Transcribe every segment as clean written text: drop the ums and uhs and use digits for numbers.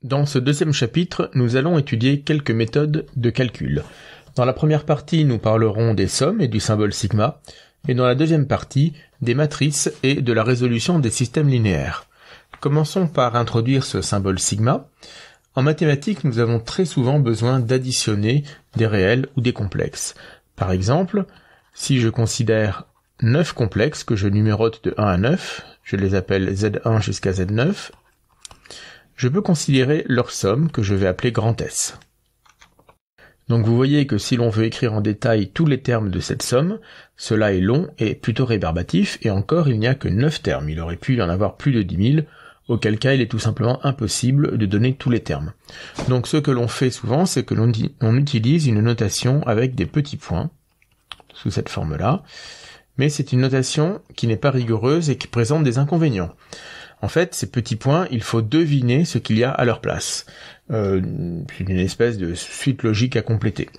Dans ce deuxième chapitre, nous allons étudier quelques méthodes de calcul. Dans la première partie, nous parlerons des sommes et du symbole sigma, et dans la deuxième partie, des matrices et de la résolution des systèmes linéaires. Commençons par introduire ce symbole sigma. En mathématiques, nous avons très souvent besoin d'additionner des réels ou des complexes. Par exemple, si je considère 9 complexes que je numérote de 1 à 9, je les appelle Z1 jusqu'à Z9, je peux considérer leur somme que je vais appeler grand S. Donc vous voyez que si l'on veut écrire en détail tous les termes de cette somme, cela est long et plutôt rébarbatif, et encore il n'y a que 9 termes, il aurait pu y en avoir plus de 10 000, auquel cas il est tout simplement impossible de donner tous les termes. Donc ce que l'on fait souvent, c'est que l'on utilise une notation avec des petits points, sous cette forme-là, mais c'est une notation qui n'est pas rigoureuse et qui présente des inconvénients. En fait, ces petits points, il faut deviner ce qu'il y a à leur place. C'est une espèce de suite logique à compléter.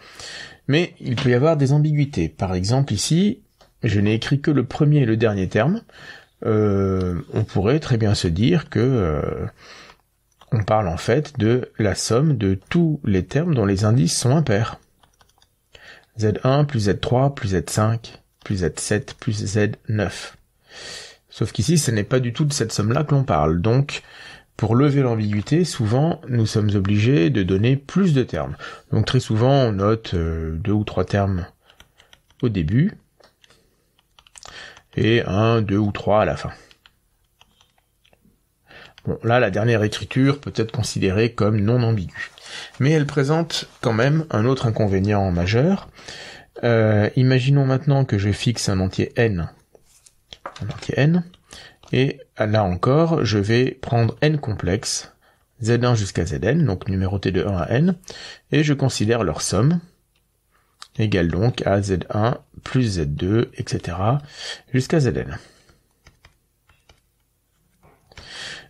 Mais il peut y avoir des ambiguïtés. Par exemple, ici, je n'ai écrit que le premier et le dernier terme. On pourrait très bien se dire que on parle en fait de la somme de tous les termes dont les indices sont impairs. Z1 plus Z3 plus Z5 plus Z7 plus Z9. Sauf qu'ici, ce n'est pas du tout de cette somme-là que l'on parle. Donc, pour lever l'ambiguïté, souvent, nous sommes obligés de donner plus de termes. Donc très souvent, on note 2 ou 3 termes au début, et 1, 2 ou 3 à la fin. Bon, là, la dernière écriture peut être considérée comme non ambiguë. Mais elle présente quand même un autre inconvénient majeur. Imaginons maintenant que je fixe un entier n, et là encore, je vais prendre n complexes, z1 jusqu'à zn, donc numéroté de 1 à n, et je considère leur somme, égale donc à z1 plus z2, etc., jusqu'à zn.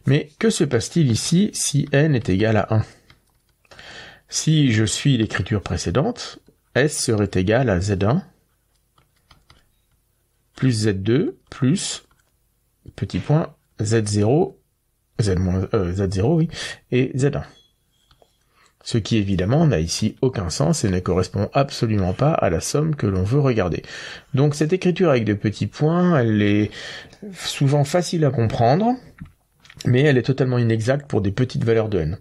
Mais que se passe-t-il ici si n est égal à 1 ? Si je suis l'écriture précédente, s serait égal à z1 plus z2 plus petit point z0, z0 oui, et z1. Ce qui évidemment n'a ici aucun sens et ne correspond absolument pas à la somme que l'on veut regarder. Donc cette écriture avec de petits points, elle est souvent facile à comprendre, mais elle est totalement inexacte pour des petites valeurs de n.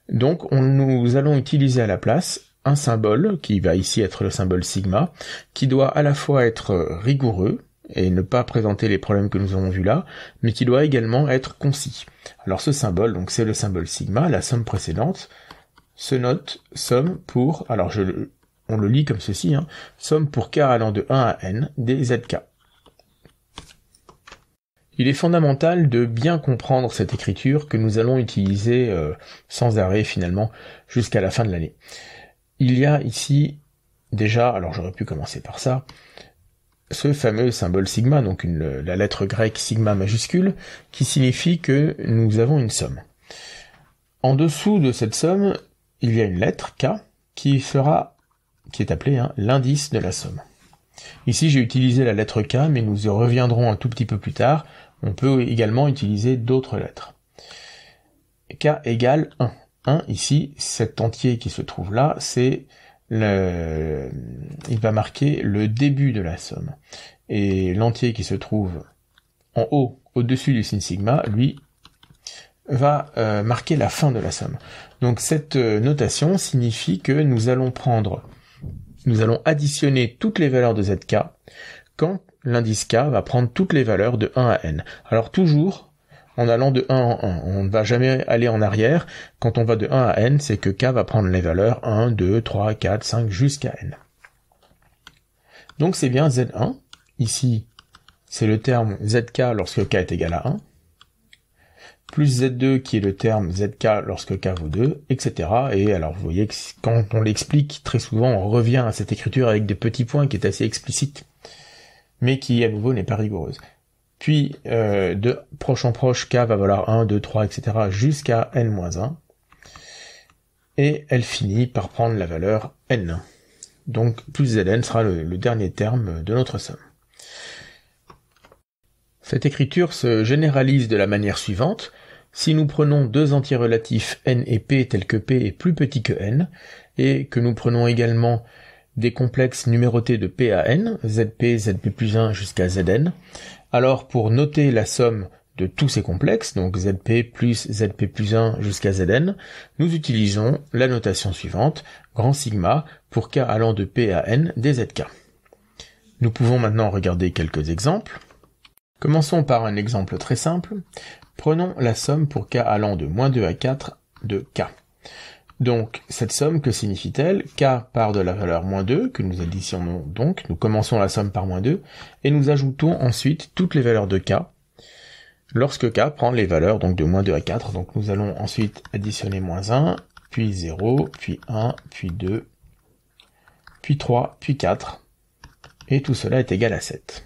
Donc nous allons utiliser à la place un symbole, qui va ici être le symbole sigma, qui doit à la fois être rigoureux, et ne pas présenter les problèmes que nous avons vus là, mais qui doit également être concis. Alors ce symbole, donc c'est le symbole sigma, la somme précédente, se note somme pour, alors on le lit comme ceci, somme pour k allant de 1 à n des zk. Il est fondamental de bien comprendre cette écriture que nous allons utiliser sans arrêt finalement jusqu'à la fin de l'année. Il y a ici déjà, alors j'aurais pu commencer par ça, ce fameux symbole sigma, donc la lettre grecque sigma majuscule, qui signifie que nous avons une somme. En dessous de cette somme, il y a une lettre k qui est appelée l'indice de la somme. Ici j'ai utilisé la lettre k, mais nous y reviendrons un tout petit peu plus tard. On peut également utiliser d'autres lettres. K égale 1. 1, ici, cet entier qui se trouve là, il va marquer le début de la somme. Et l'entier qui se trouve en haut, au-dessus du signe sigma, lui, va marquer la fin de la somme. Donc cette notation signifie que nous allons additionner toutes les valeurs de zk quand l'indice k va prendre toutes les valeurs de 1 à n. Alors toujours en allant de 1 en 1. On ne va jamais aller en arrière. Quand on va de 1 à n, c'est que k va prendre les valeurs 1, 2, 3, 4, 5 jusqu'à n. Donc c'est bien z1. Ici, c'est le terme zk lorsque k est égal à 1. Plus z2 qui est le terme zk lorsque k vaut 2, etc. Et alors vous voyez que quand on l'explique, très souvent on revient à cette écriture avec des petits points qui est assez explicite, mais qui à nouveau n'est pas rigoureuse. Puis, de proche en proche, k va valoir 1, 2, 3, etc. jusqu'à n-1. Et elle finit par prendre la valeur n. Donc, plus zn sera le dernier terme de notre somme. Cette écriture se généralise de la manière suivante. Si nous prenons deux entiers relatifs n et p tels que p est plus petit que n, et que nous prenons également des complexes numérotés de p à n, zp, zp plus 1 jusqu'à zn, alors pour noter la somme de tous ces complexes, donc zp plus zp plus 1 jusqu'à zn, nous utilisons la notation suivante, grand sigma, pour k allant de p à n des zk. Nous pouvons maintenant regarder quelques exemples. Commençons par un exemple très simple. Prenons la somme pour k allant de moins 2 à 4 de k. Donc, cette somme, que signifie-t-elle? K part de la valeur moins 2, que nous additionnons donc, nous commençons la somme par moins 2, et nous ajoutons ensuite toutes les valeurs de k, lorsque k prend les valeurs donc de moins 2 à 4, donc nous allons ensuite additionner moins 1, puis 0, puis 1, puis 2, puis 3, puis 4, et tout cela est égal à 7.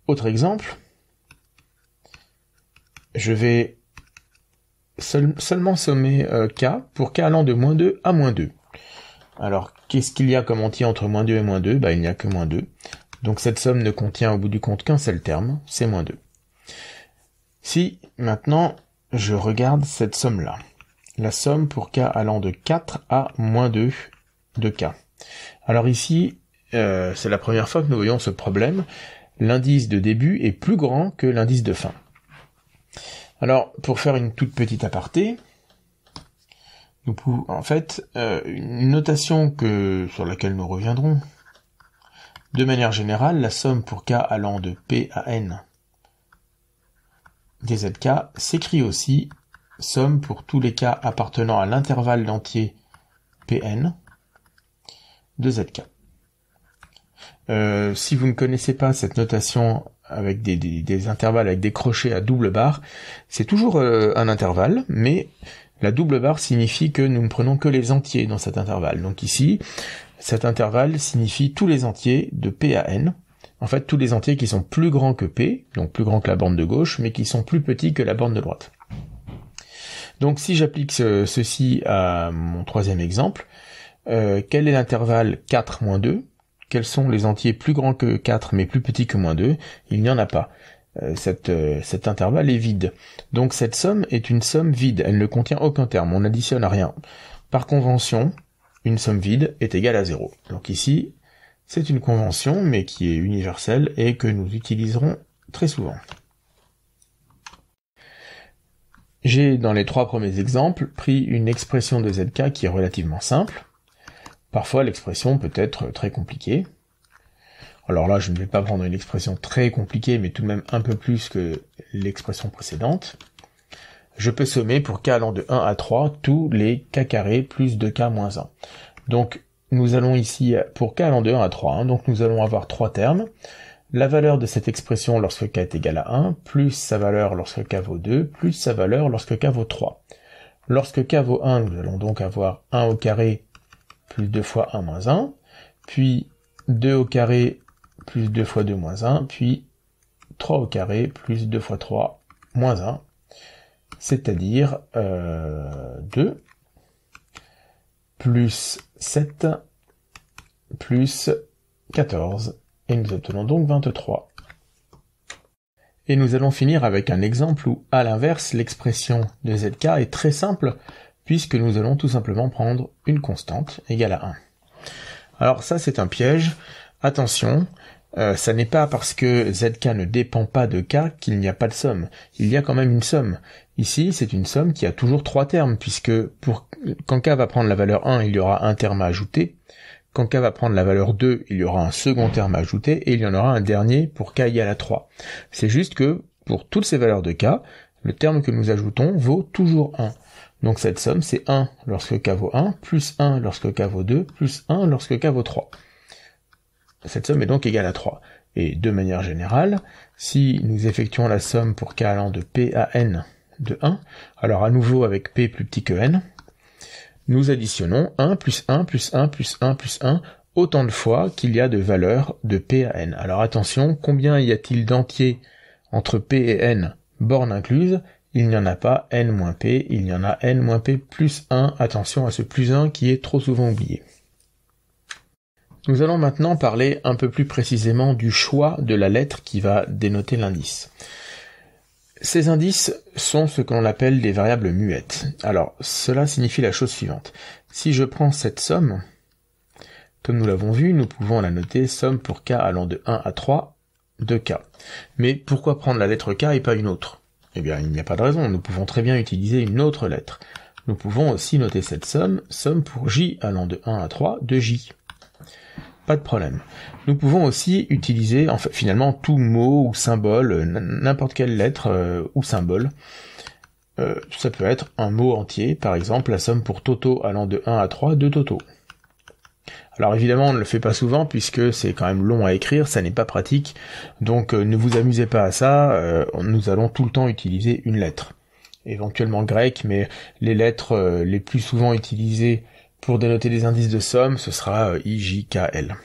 Autre exemple, je vais seulement sommer k pour k allant de moins 2 à moins 2. Alors, qu'est-ce qu'il y a comme entier entre moins 2 et moins 2? Il n'y a que moins 2. Donc cette somme ne contient au bout du compte qu'un seul terme, c'est moins 2. Si, maintenant, je regarde cette somme-là, la somme pour k allant de 4 à moins 2 de k. Alors ici, c'est la première fois que nous voyons ce problème. L'indice de début est plus grand que l'indice de fin. Alors, pour faire une toute petite aparté, nous pouvons, en fait, une notation sur laquelle nous reviendrons. De manière générale, la somme pour k allant de p à n des zk s'écrit aussi somme pour tous les cas appartenant à l'intervalle d'entiers pn de zk. Si vous ne connaissez pas cette notation avec des intervalles avec des crochets à double barre, c'est toujours un intervalle, mais la double barre signifie que nous ne prenons que les entiers dans cet intervalle. Donc ici, cet intervalle signifie tous les entiers de p à n, en fait tous les entiers qui sont plus grands que p, donc plus grands que la borne de gauche, mais qui sont plus petits que la borne de droite. Donc si j'applique ceci à mon troisième exemple, quel est l'intervalle 4 moins 2? Quels sont les entiers plus grands que 4 mais plus petits que moins 2? Il n'y en a pas. Cet intervalle est vide. Donc cette somme est une somme vide, elle ne contient aucun terme, on n'additionne rien. Par convention, une somme vide est égale à 0. Donc ici, c'est une convention, mais qui est universelle et que nous utiliserons très souvent. J'ai, dans les trois premiers exemples, pris une expression de zk qui est relativement simple. Parfois, l'expression peut être très compliquée. Alors là, je ne vais pas prendre une expression très compliquée, mais tout de même un peu plus que l'expression précédente. Je peux sommer pour k allant de 1 à 3 tous les k carrés plus 2k moins 1. Donc, nous allons ici, pour k allant de 1 à 3, donc nous allons avoir trois termes. La valeur de cette expression lorsque k est égal à 1, plus sa valeur lorsque k vaut 2, plus sa valeur lorsque k vaut 3. Lorsque k vaut 1, nous allons donc avoir 1 au carré plus 2 fois 1 moins 1, puis 2 au carré plus 2 fois 2 moins 1, puis 3 au carré plus 2 fois 3 moins 1, c'est-à-dire 2, plus 7, plus 14, et nous obtenons donc 23. Et nous allons finir avec un exemple où, à l'inverse, l'expression de zk est très simple, puisque nous allons tout simplement prendre une constante égale à 1. Alors ça c'est un piège, attention, ça n'est pas parce que zk ne dépend pas de k qu'il n'y a pas de somme, il y a quand même une somme. Ici c'est une somme qui a toujours trois termes, puisque quand k va prendre la valeur 1, il y aura un terme à ajouter, quand k va prendre la valeur 2, il y aura un second terme à ajouter, et il y en aura un dernier pour k égale à 3. C'est juste que, pour toutes ces valeurs de k, le terme que nous ajoutons vaut toujours 1. Donc cette somme, c'est 1 lorsque k vaut 1, plus 1 lorsque k vaut 2, plus 1 lorsque k vaut 3. Cette somme est donc égale à 3. Et de manière générale, si nous effectuons la somme pour k allant de p à n de 1, alors à nouveau avec p plus petit que n, nous additionnons 1 plus 1 plus 1 plus 1 plus 1 autant de fois qu'il y a de valeurs de p à n. Alors attention, combien y a-t-il d'entiers entre p et n, bornes incluses? Il n'y en a pas n moins p, il y en a n moins p plus 1, attention à ce plus 1 qui est trop souvent oublié. Nous allons maintenant parler un peu plus précisément du choix de la lettre qui va dénoter l'indice. Ces indices sont ce que l'on appelle des variables muettes. Alors, cela signifie la chose suivante. Si je prends cette somme, comme nous l'avons vu, nous pouvons la noter somme pour k allant de 1 à 3 de k. Mais pourquoi prendre la lettre k et pas une autre? Eh bien, il n'y a pas de raison, nous pouvons très bien utiliser une autre lettre. Nous pouvons aussi noter cette somme pour j allant de 1 à 3 de j. Pas de problème. Nous pouvons aussi utiliser, en fait, finalement, tout mot ou symbole, n'importe quelle lettre ou symbole. Ça peut être un mot entier, par exemple, la somme pour Toto allant de 1 à 3 de Toto. Alors évidemment, on ne le fait pas souvent, puisque c'est quand même long à écrire, ça n'est pas pratique, donc ne vous amusez pas à ça, nous allons tout le temps utiliser une lettre. Éventuellement grec, mais les lettres les plus souvent utilisées pour dénoter des indices de somme, ce sera I, J, K, L.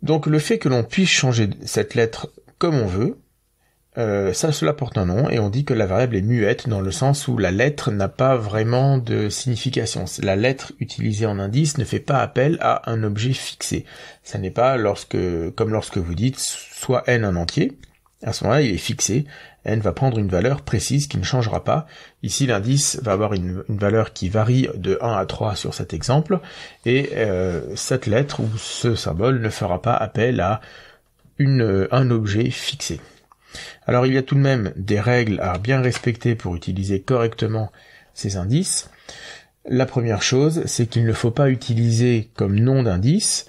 Donc le fait que l'on puisse changer cette lettre comme on veut, cela porte un nom, et on dit que la variable est muette dans le sens où la lettre n'a pas vraiment de signification. La lettre utilisée en indice ne fait pas appel à un objet fixé. Ça n'est pas comme lorsque vous dites soit n un entier, à ce moment-là il est fixé, n va prendre une valeur précise qui ne changera pas. Ici l'indice va avoir une valeur qui varie de 1 à 3 sur cet exemple, et cette lettre ou ce symbole ne fera pas appel à un objet fixé. Alors il y a tout de même des règles à bien respecter pour utiliser correctement ces indices. La première chose, c'est qu'il ne faut pas utiliser comme nom d'indice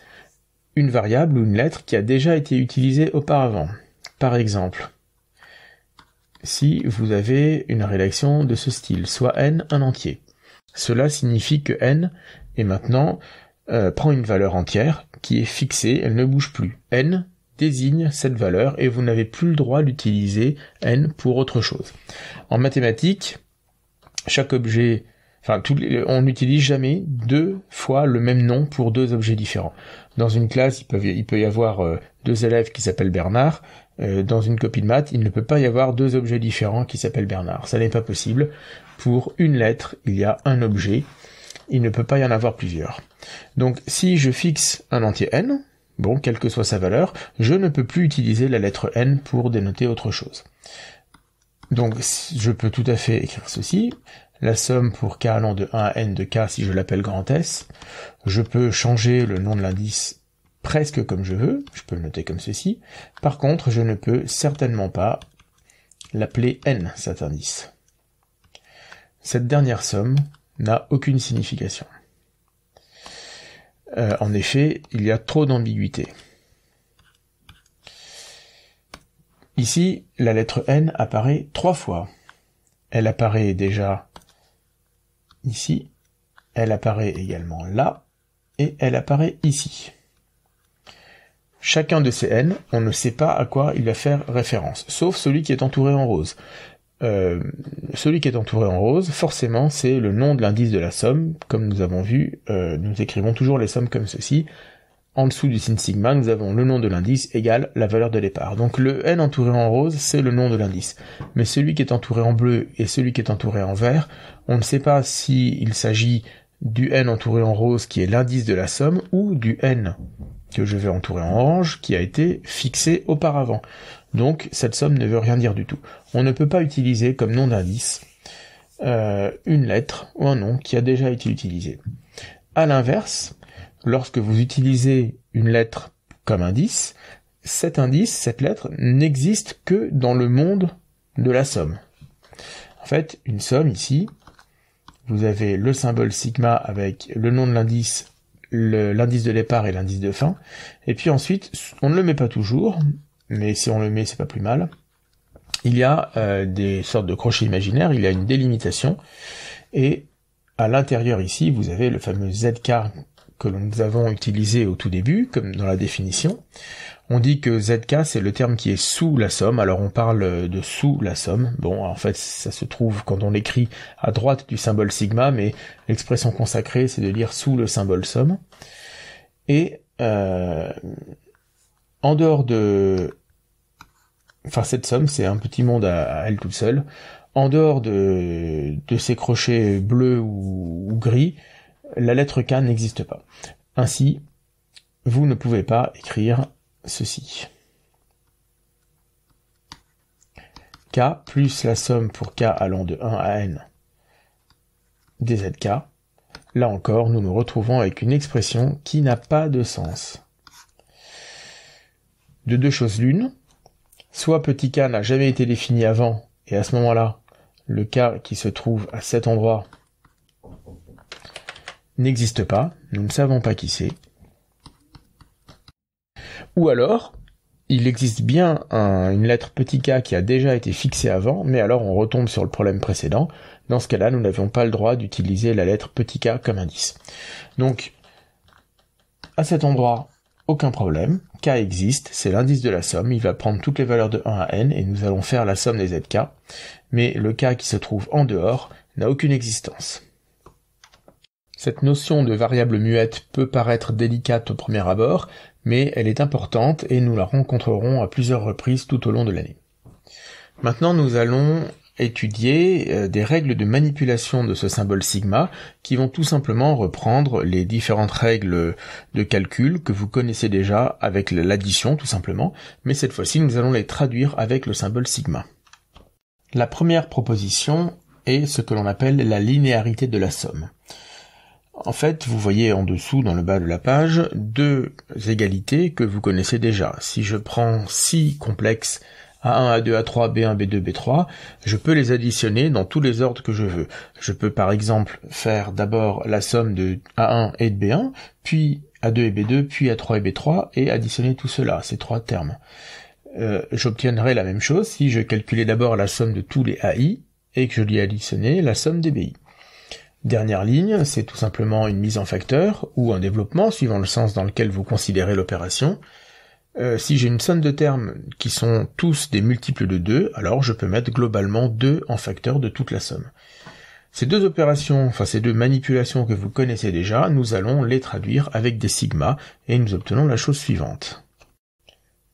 une variable ou une lettre qui a déjà été utilisée auparavant. Par exemple, si vous avez une rédaction de ce style, soit n un entier, cela signifie que n est maintenant prend une valeur entière qui est fixée, elle ne bouge plus. N désigne cette valeur et vous n'avez plus le droit d'utiliser n pour autre chose. En mathématiques, chaque objet, on n'utilise jamais deux fois le même nom pour deux objets différents. Dans une classe, il peut y avoir deux élèves qui s'appellent Bernard. Dans une copie de maths, il ne peut pas y avoir deux objets différents qui s'appellent Bernard. Ça n'est pas possible. Pour une lettre, il y a un objet. Il ne peut pas y en avoir plusieurs. Donc, si je fixe un entier n, bon, quelle que soit sa valeur, je ne peux plus utiliser la lettre n pour dénoter autre chose. Donc, je peux tout à fait écrire ceci. La somme pour k allant de 1 à n de k si je l'appelle grand S. Je peux changer le nom de l'indice presque comme je veux, je peux le noter comme ceci. Par contre, je ne peux certainement pas l'appeler n, cet indice. Cette dernière somme n'a aucune signification. En effet, il y a trop d'ambiguïté. Ici, la lettre n apparaît 3 fois. Elle apparaît déjà ici, elle apparaît également là, et elle apparaît ici. Chacun de ces n, on ne sait pas à quoi il va faire référence, sauf celui qui est entouré en rose. Celui qui est entouré en rose, forcément, c'est le nom de l'indice de la somme. Comme nous avons vu, nous écrivons toujours les sommes comme ceci. En dessous du signe sigma, nous avons le nom de l'indice égale la valeur de départ. Donc le n entouré en rose, c'est le nom de l'indice. Mais celui qui est entouré en bleu et celui qui est entouré en vert, on ne sait pas s'il s'agit du n entouré en rose qui est l'indice de la somme ou du n que je vais entourer en orange qui a été fixé auparavant. Donc cette somme ne veut rien dire du tout. On ne peut pas utiliser comme nom d'indice une lettre ou un nom qui a déjà été utilisé. À l'inverse, lorsque vous utilisez une lettre comme indice, cette lettre, n'existe que dans le monde de la somme. En fait, une somme ici, vous avez le symbole sigma avec le nom de l'indice, l'indice de départ et l'indice de fin, et puis ensuite, on ne le met pas toujours, mais si on le met, c'est pas plus mal. Il y a des sortes de crochets imaginaires, il y a une délimitation, et à l'intérieur ici, vous avez le fameux ZK que nous avons utilisé au tout début, comme dans la définition. On dit que ZK, c'est le terme qui est sous la somme, alors on parle de sous la somme. Bon, en fait, ça se trouve quand on écrit à droite du symbole sigma, mais l'expression consacrée, c'est de lire sous le symbole somme. Et en dehors de... Enfin, cette somme, c'est un petit monde à elle toute seule. En dehors de ces crochets bleus ou gris, la lettre K n'existe pas. Ainsi, vous ne pouvez pas écrire ceci. k plus la somme pour k allant de 1 à n des zk. Là encore, nous nous retrouvons avec une expression qui n'a pas de sens. De deux choses l'une, soit petit k n'a jamais été défini avant, et à ce moment-là, le k qui se trouve à cet endroit n'existe pas, nous ne savons pas qui c'est. Ou alors, il existe bien une lettre petit k qui a déjà été fixée avant, mais alors on retombe sur le problème précédent. Dans ce cas-là, nous n'avions pas le droit d'utiliser la lettre petit k comme indice. Donc, à cet endroit, aucun problème, k existe, c'est l'indice de la somme, il va prendre toutes les valeurs de 1 à n, et nous allons faire la somme des zk, mais le k qui se trouve en dehors n'a aucune existence. Cette notion de variable muette peut paraître délicate au premier abord, mais elle est importante et nous la rencontrerons à plusieurs reprises tout au long de l'année. Maintenant, nous allons étudier des règles de manipulation de ce symbole sigma qui vont tout simplement reprendre les différentes règles de calcul que vous connaissez déjà avec l'addition tout simplement, mais cette fois-ci nous allons les traduire avec le symbole sigma. La première proposition est ce que l'on appelle la linéarité de la somme. En fait, vous voyez en dessous, dans le bas de la page, deux égalités que vous connaissez déjà. Si je prends 6 complexes A1, A2, A3, B1, B2, B3, je peux les additionner dans tous les ordres que je veux. Je peux par exemple faire d'abord la somme de A1 et de B1, puis A2 et B2, puis A3 et B3, et additionner tout cela, ces trois termes. J'obtiendrai la même chose si je calculais d'abord la somme de tous les AI, et que je lui additionnais la somme des BI. Dernière ligne, c'est tout simplement une mise en facteur, ou un développement, suivant le sens dans lequel vous considérez l'opération. Si j'ai une somme de termes qui sont tous des multiples de 2, alors je peux mettre globalement 2 en facteur de toute la somme. Ces deux opérations, enfin ces deux manipulations que vous connaissez déjà, nous allons les traduire avec des sigmas, et nous obtenons la chose suivante.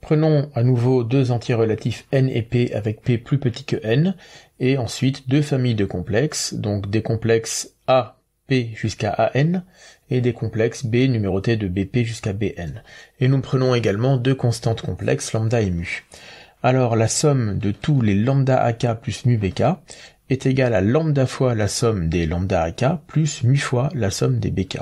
Prenons à nouveau deux entiers relatifs n et p avec p plus petit que n, et ensuite deux familles de complexes, donc des complexes A, P jusqu'à AN, et des complexes B numérotés de BP jusqu'à BN. Et nous prenons également deux constantes complexes, lambda et mu. Alors la somme de tous les lambda AK plus mu BK est égale à lambda fois la somme des lambda AK plus mu fois la somme des BK.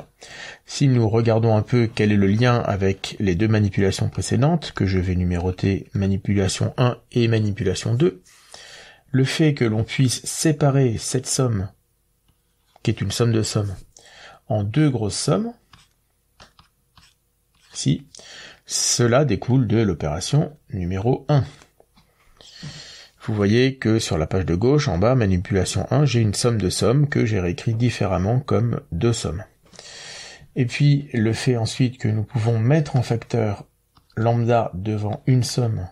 Si nous regardons un peu quel est le lien avec les deux manipulations précédentes, que je vais numéroter manipulation 1 et manipulation 2, le fait que l'on puisse séparer cette somme, qui est une somme de sommes, en deux grosses sommes, ici, cela découle de l'opération numéro 1. Vous voyez que sur la page de gauche, en bas, manipulation 1, j'ai une somme de sommes que j'ai réécrit différemment comme deux sommes. Et puis, le fait ensuite que nous pouvons mettre en facteur lambda devant une somme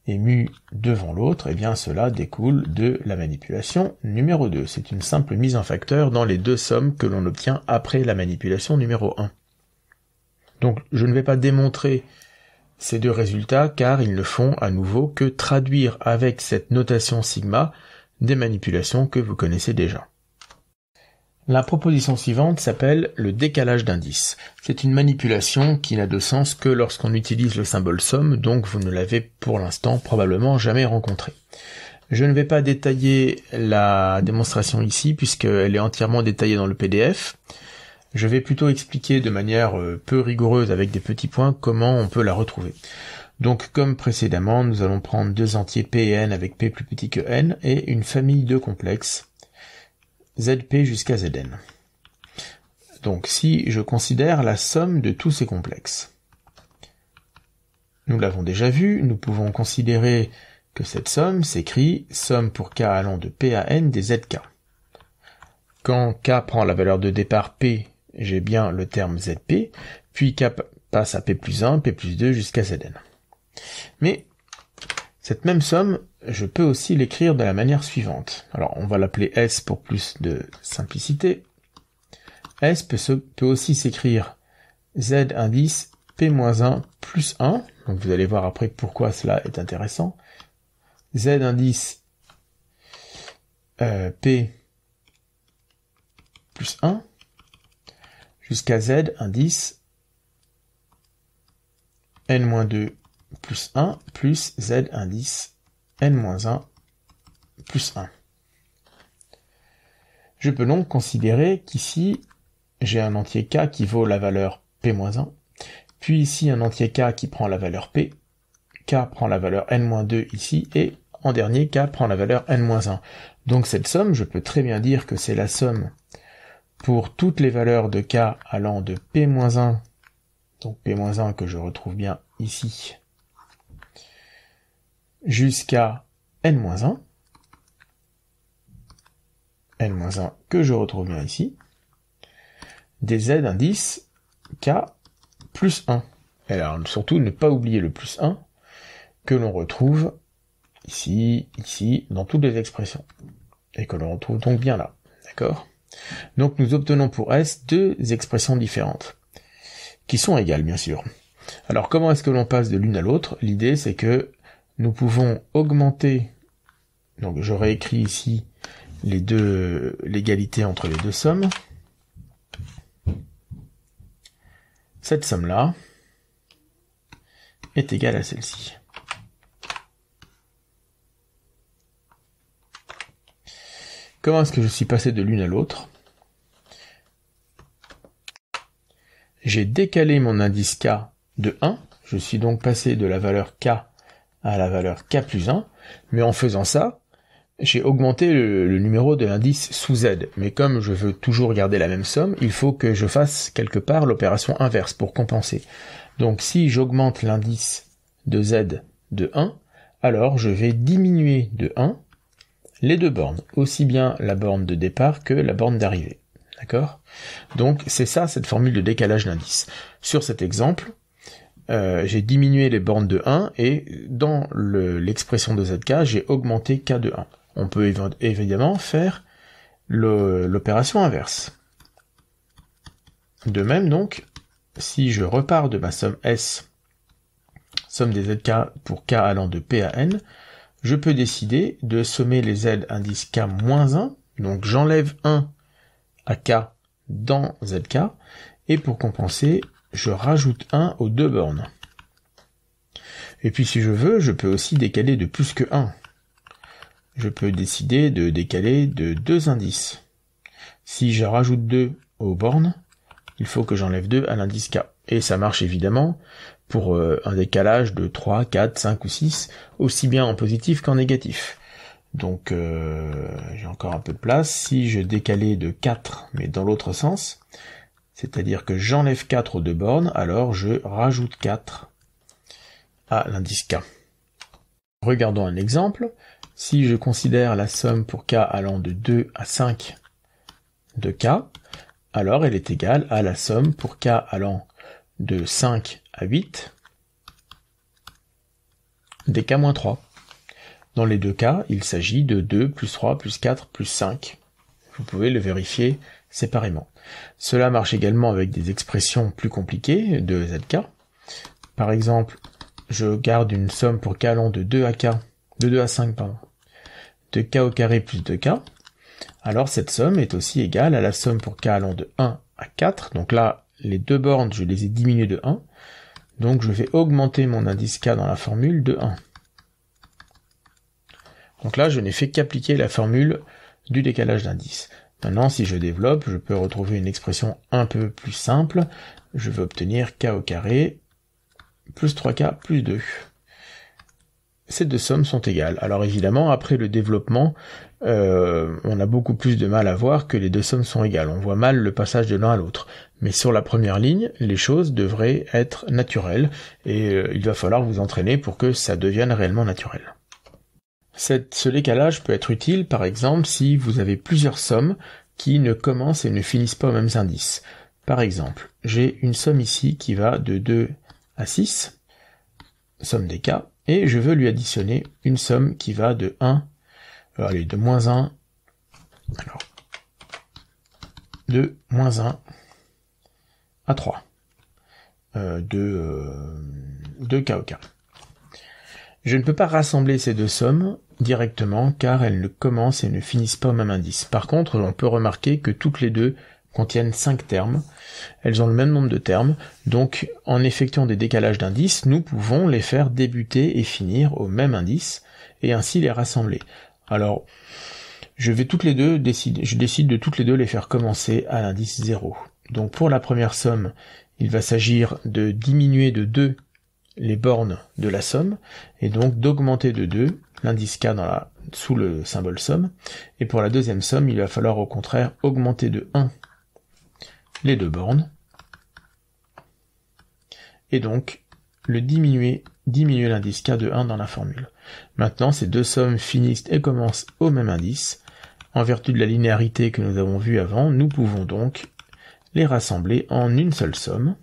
et mu devant l'autre, eh bien cela découle de la manipulation numéro 2. C'est une simple mise en facteur dans les deux sommes que l'on obtient après la manipulation numéro 1. Donc je ne vais pas démontrer ces deux résultats car ils ne font à nouveau que traduire avec cette notation sigma des manipulations que vous connaissez déjà. La proposition suivante s'appelle le décalage d'indice. C'est une manipulation qui n'a de sens que lorsqu'on utilise le symbole somme, donc vous ne l'avez pour l'instant probablement jamais rencontré. Je ne vais pas détailler la démonstration ici puisqu'elle est entièrement détaillée dans le PDF. Je vais plutôt expliquer de manière peu rigoureuse avec des petits points comment on peut la retrouver. Donc comme précédemment, nous allons prendre deux entiers p et n avec p plus petit que n et une famille de complexes zp jusqu'à zn. Donc si je considère la somme de tous ces complexes, nous l'avons déjà vu, nous pouvons considérer que cette somme s'écrit somme pour k allant de p à n des zk. Quand k prend la valeur de départ p, j'ai bien le terme zp, puis k passe à p plus 1, p plus 2 jusqu'à zn. Mais cette même somme, je peux aussi l'écrire de la manière suivante. Alors, on va l'appeler S pour plus de simplicité. S peut aussi s'écrire Z indice P-1 plus 1. Donc, vous allez voir après pourquoi cela est intéressant. Z indice P plus 1 jusqu'à Z indice N-2 plus 1 plus Z indice N-1 plus 1. Je peux donc considérer qu'ici, j'ai un entier k qui vaut la valeur p-1, puis ici un entier k qui prend la valeur p, k prend la valeur n-2 ici, et en dernier, k prend la valeur n-1. Donc cette somme, je peux très bien dire que c'est la somme pour toutes les valeurs de k allant de p-1, donc p-1 que je retrouve bien ici, jusqu'à n-1, n-1 que je retrouve bien ici, des z indices k plus 1. Et alors surtout ne pas oublier le plus 1 que l'on retrouve ici, ici, dans toutes les expressions. Et que l'on retrouve donc bien là. D'accord ? Donc nous obtenons pour S deux expressions différentes, qui sont égales bien sûr. Alors comment est-ce que l'on passe de l'une à l'autre ? L'idée c'est que nous pouvons augmenter, donc je réécris ici l'égalité entre les deux sommes. Cette somme-là est égale à celle-ci. Comment est-ce que je suis passé de l'une à l'autre ? J'ai décalé mon indice k de 1, je suis donc passé de la valeur k à la valeur k plus 1, mais en faisant ça, j'ai augmenté le numéro de l'indice sous z, mais comme je veux toujours garder la même somme, il faut que je fasse quelque part l'opération inverse pour compenser. Donc si j'augmente l'indice de z de 1, alors je vais diminuer de 1 les deux bornes, aussi bien la borne de départ que la borne d'arrivée. D'accord ? Donc c'est ça cette formule de décalage d'indice. Sur cet exemple, j'ai diminué les bornes de 1 et dans l'expression de zk, j'ai augmenté k de 1. On peut évidemment faire l'opération inverse. De même donc, si je repars de ma somme S, somme des zk pour k allant de p à n, je peux décider de sommer les z indices k moins 1, donc j'enlève 1 à k dans zk, et pour compenser, je rajoute 1 aux deux bornes. Et puis si je veux, je peux aussi décaler de plus que 1. Je peux décider de décaler de 2 indices. Si je rajoute 2 aux bornes, il faut que j'enlève 2 à l'indice k. Et ça marche évidemment pour un décalage de 3, 4, 5 ou 6, aussi bien en positif qu'en négatif. Donc j'ai encore un peu de place. Si je décalais de 4, mais dans l'autre sens, c'est-à-dire que j'enlève 4 aux deux bornes, alors je rajoute 4 à l'indice k. Regardons un exemple. Si je considère la somme pour k allant de 2 à 5 de k, alors elle est égale à la somme pour k allant de 5 à 8 des k-3. Dans les deux cas, il s'agit de 2 plus 3 plus 4 plus 5. Vous pouvez le vérifier séparément. Cela marche également avec des expressions plus compliquées de zk. Par exemple, je garde une somme pour k allant de 2 à 5, de k au carré plus 2k. Alors cette somme est aussi égale à la somme pour k allant de 1 à 4. Donc là, les deux bornes, je les ai diminuées de 1. Donc je vais augmenter mon indice k dans la formule de 1. Donc là, je n'ai fait qu'appliquer la formule du décalage d'indice. Maintenant, si je développe, je peux retrouver une expression un peu plus simple. Je vais obtenir k au carré plus 3k plus 2. Ces deux sommes sont égales. Alors évidemment, après le développement, on a beaucoup plus de mal à voir que les deux sommes sont égales. On voit mal le passage de l'un à l'autre. Mais sur la première ligne, les choses devraient être naturelles et il va falloir vous entraîner pour que ça devienne réellement naturel. Ce décalage peut être utile, par exemple, si vous avez plusieurs sommes qui ne commencent et ne finissent pas aux mêmes indices. Par exemple, j'ai une somme ici qui va de 2 à 6, somme des k, et je veux lui additionner une somme qui va de 1, de moins 1, alors, de moins 1 à 3, de k au carré. Je ne peux pas rassembler ces deux sommes directement car elles ne commencent et ne finissent pas au même indice. Par contre, on peut remarquer que toutes les deux contiennent 5 termes. Elles ont le même nombre de termes, donc en effectuant des décalages d'indices, nous pouvons les faire débuter et finir au même indice, et ainsi les rassembler. Alors, je décide de toutes les deux les faire commencer à l'indice 0. Donc pour la première somme, il va s'agir de diminuer de 2 les bornes de la somme, et donc d'augmenter de 2 l'indice K sous le symbole somme. Et pour la deuxième somme, il va falloir au contraire augmenter de 1 les deux bornes, et donc diminuer l'indice K de 1 dans la formule. Maintenant, ces deux sommes finissent et commencent au même indice. En vertu de la linéarité que nous avons vue avant, nous pouvons donc les rassembler en une seule somme.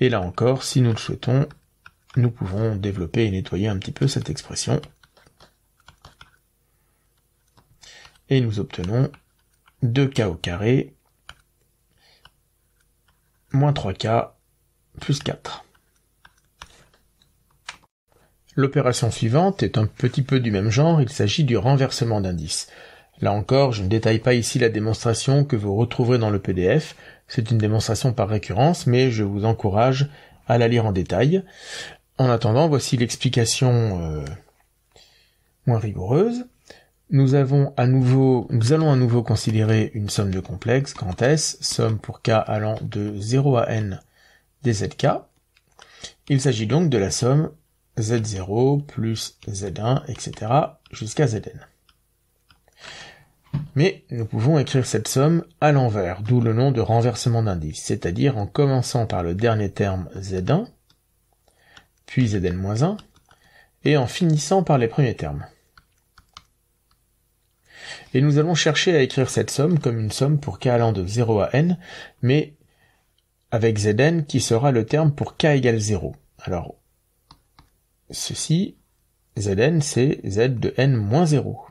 Et là encore, si nous le souhaitons, nous pouvons développer et nettoyer un petit peu cette expression. Et nous obtenons 2k au carré moins 3k plus 4. L'opération suivante est un petit peu du même genre, il s'agit du renversement d'indice. Là encore, je ne détaille pas ici la démonstration que vous retrouverez dans le PDF, c'est une démonstration par récurrence, mais je vous encourage à la lire en détail. En attendant, voici l'explication moins rigoureuse. Nous allons à nouveau considérer une somme de complexe, grand S, somme pour k allant de 0 à n des zk. Il s'agit donc de la somme z0 plus z1, etc. jusqu'à zn. Mais nous pouvons écrire cette somme à l'envers, d'où le nom de renversement d'indice, c'est-à-dire en commençant par le dernier terme z1, puis zn-1, et en finissant par les premiers termes. Et nous allons chercher à écrire cette somme comme une somme pour k allant de 0 à n, mais avec zn qui sera le terme pour k égale 0. Alors, ceci, zn, c'est z de n moins 0.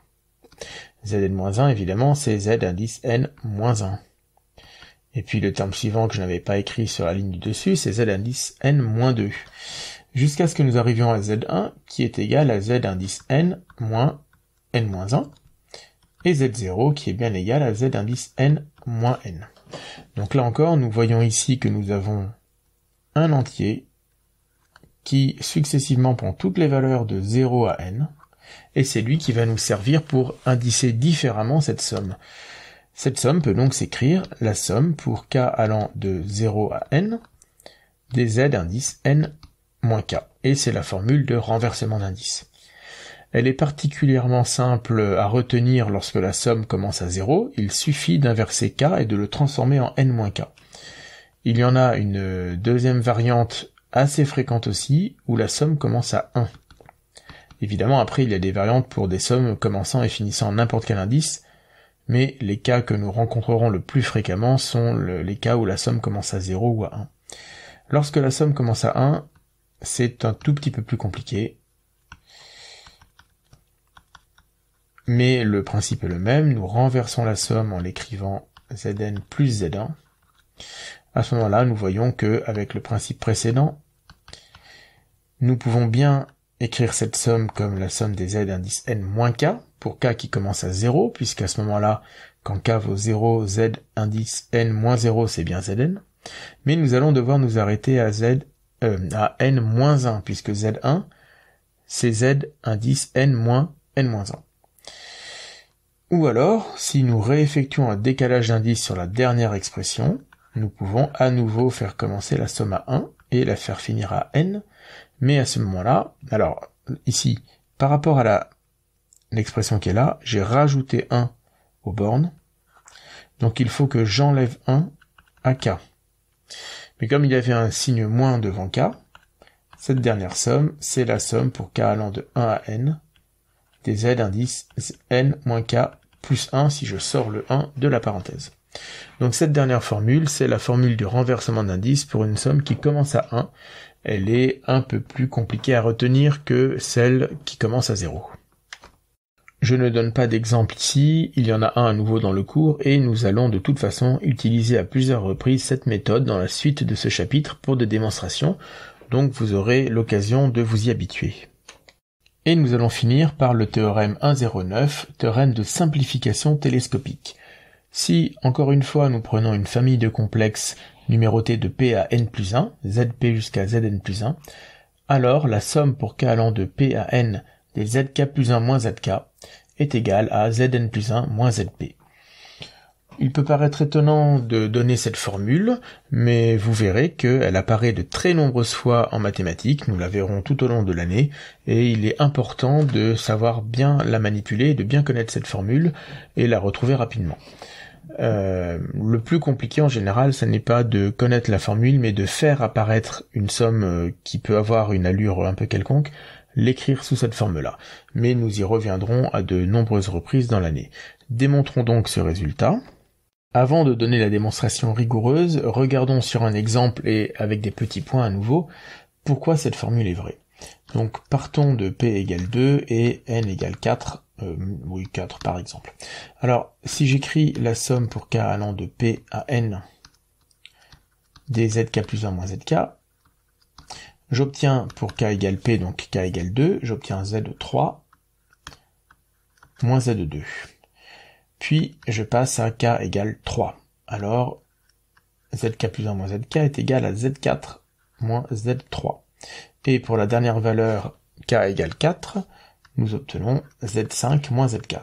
Zn-1, évidemment, c'est z indice n-1. Et puis le terme suivant que je n'avais pas écrit sur la ligne du dessus, c'est z indice n-2. Jusqu'à ce que nous arrivions à z1, qui est égal à z indice n moins n-1, et z0, qui est bien égal à z indice n moins n. Donc là encore, nous voyons ici que nous avons un entier qui successivement prend toutes les valeurs de 0 à n, et c'est lui qui va nous servir pour indicer différemment cette somme. Cette somme peut donc s'écrire la somme pour k allant de 0 à n des z indice n moins k, et c'est la formule de renversement d'indice. Elle est particulièrement simple à retenir lorsque la somme commence à 0, il suffit d'inverser k et de le transformer en n-k. Il y en a une deuxième variante assez fréquente aussi, où la somme commence à 1. Évidemment, après, il y a des variantes pour des sommes commençant et finissant en n'importe quel indice, mais les cas que nous rencontrerons le plus fréquemment sont les cas où la somme commence à 0 ou à 1. Lorsque la somme commence à 1, c'est un tout petit peu plus compliqué, mais le principe est le même, nous renversons la somme en l'écrivant Zn plus Z1. À ce moment-là, nous voyons que, avec le principe précédent, nous pouvons bien écrire cette somme comme la somme des z indice n moins k, pour k qui commence à 0, puisqu'à ce moment-là, quand k vaut 0, z indice n moins 0, c'est bien zn. Mais nous allons devoir nous arrêter à à n moins 1, puisque z1, c'est z indice n moins n-1. Ou alors, si nous réeffectuons un décalage d'indice sur la dernière expression, nous pouvons à nouveau faire commencer la somme à 1 et la faire finir à n, mais à ce moment-là, alors ici, par rapport à l'expression qui est là, j'ai rajouté 1 aux bornes, donc il faut que j'enlève 1 à k. Mais comme il y avait un signe moins devant k, cette dernière somme, c'est la somme pour k allant de 1 à n, des z indices n moins k plus 1 si je sors le 1 de la parenthèse. Donc cette dernière formule, c'est la formule du renversement d'indice pour une somme qui commence à 1. Elle est un peu plus compliquée à retenir que celle qui commence à 0. Je ne donne pas d'exemple ici, il y en a un à nouveau dans le cours, et nous allons de toute façon utiliser à plusieurs reprises cette méthode dans la suite de ce chapitre pour des démonstrations, donc vous aurez l'occasion de vous y habituer. Et nous allons finir par le théorème 109, théorème de simplification télescopique. Si, encore une fois, nous prenons une famille de complexes numérotée de p à n plus 1, zp jusqu'à zn plus 1, alors la somme pour k allant de p à n des zk plus 1 moins zk est égal à zn plus 1 moins zp. Il peut paraître étonnant de donner cette formule, mais vous verrez qu'elle apparaît de très nombreuses fois en mathématiques, nous la verrons tout au long de l'année, et il est important de savoir bien la manipuler, de bien connaître cette formule, et la retrouver rapidement. Le plus compliqué en général, ce n'est pas de connaître la formule, mais de faire apparaître une somme qui peut avoir une allure un peu quelconque, l'écrire sous cette forme-là. Mais nous y reviendrons à de nombreuses reprises dans l'année. Démontrons donc ce résultat. Avant de donner la démonstration rigoureuse, regardons sur un exemple et avec des petits points à nouveau, pourquoi cette formule est vraie. Donc partons de P égale 2 et N égale 4, 4 par exemple. Alors si j'écris la somme pour K allant de P à N des ZK plus 1 moins ZK, j'obtiens pour K égale P, donc K égale 2, j'obtiens Z3 moins Z2. Puis, je passe à K égale 3. Alors, ZK plus 1 moins ZK est égal à Z4 moins Z3. Et pour la dernière valeur, K égale 4, nous obtenons Z5 moins Z4.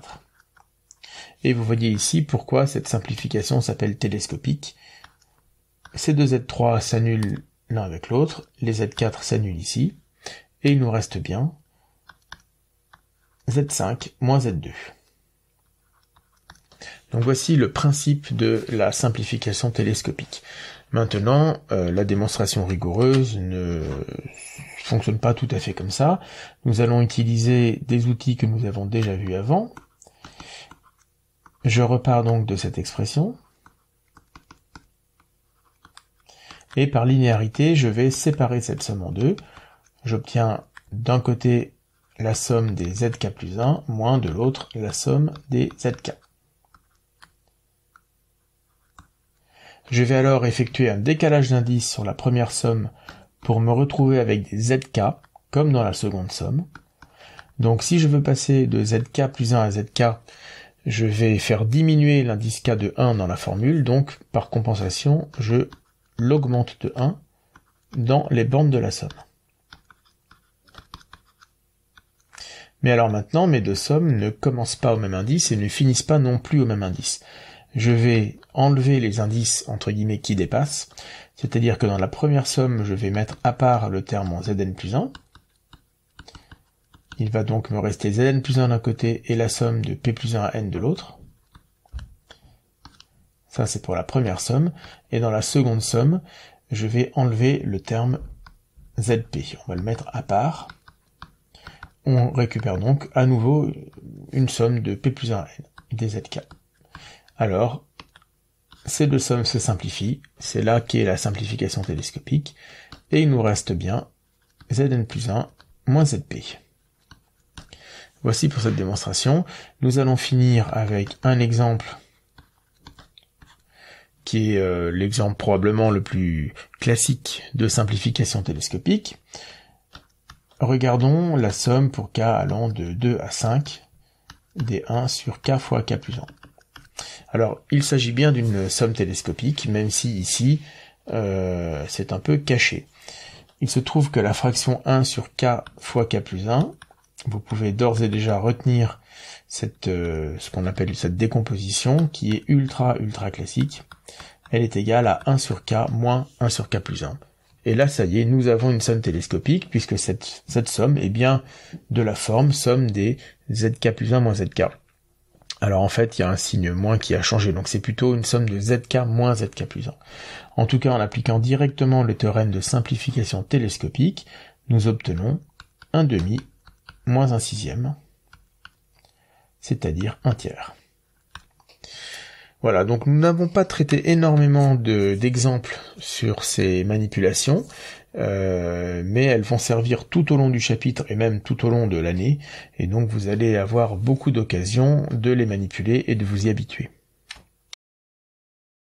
Et vous voyez ici pourquoi cette simplification s'appelle télescopique. Ces deux Z3 s'annulent l'un avec l'autre, les Z4 s'annulent ici, et il nous reste bien Z5 moins Z2. Donc voici le principe de la simplification télescopique. Maintenant, la démonstration rigoureuse ne fonctionne pas tout à fait comme ça. Nous allons utiliser des outils que nous avons déjà vus avant. Je repars donc de cette expression. Et par linéarité, je vais séparer cette somme en deux. J'obtiens d'un côté la somme des ZK plus 1, moins de l'autre la somme des ZK. Je vais alors effectuer un décalage d'indices sur la première somme pour me retrouver avec des ZK, comme dans la seconde somme. Donc si je veux passer de ZK plus 1 à ZK, je vais faire diminuer l'indice K de 1 dans la formule, donc par compensation, je l'augmente de 1 dans les bornes de la somme. Mais alors maintenant, mes deux sommes ne commencent pas au même indice et ne finissent pas non plus au même indice. Je vais enlever les indices entre guillemets qui dépassent, c'est-à-dire que dans la première somme, je vais mettre à part le terme en Zn plus 1. Il va donc me rester Zn plus 1 d'un côté et la somme de P plus 1 à N de l'autre. Ça c'est pour la première somme. Et dans la seconde somme, je vais enlever le terme Zp. On va le mettre à part. On récupère donc à nouveau une somme de P plus 1 à N, des Zk. Alors, ces deux sommes se simplifient, c'est là qu'est la simplification télescopique, et il nous reste bien Zn plus 1 moins Zp. Voici pour cette démonstration. Nous allons finir avec un exemple qui est l'exemple probablement le plus classique de simplification télescopique. Regardons la somme pour K allant de 2 à 5 des 1 sur K fois K plus 1. Alors, il s'agit bien d'une somme télescopique, même si ici, c'est un peu caché. Il se trouve que la fraction 1 sur K fois K plus 1, vous pouvez d'ores et déjà retenir ce qu'on appelle cette décomposition, qui est ultra classique. Elle est égale à 1 sur K moins 1 sur K plus 1. Et là, ça y est, nous avons une somme télescopique, puisque cette somme est bien de la forme somme des ZK plus 1 moins ZK. Alors en fait, il y a un signe moins qui a changé, donc c'est plutôt une somme de ZK moins ZK plus 1. En tout cas, en appliquant directement le théorème de simplification télescopique, nous obtenons 1 demi moins 1 sixième, c'est-à-dire 1 tiers. Voilà, donc nous n'avons pas traité énormément d'exemples sur ces manipulations, mais elles vont servir tout au long du chapitre et même tout au long de l'année, et donc vous allez avoir beaucoup d'occasions de les manipuler et de vous y habituer.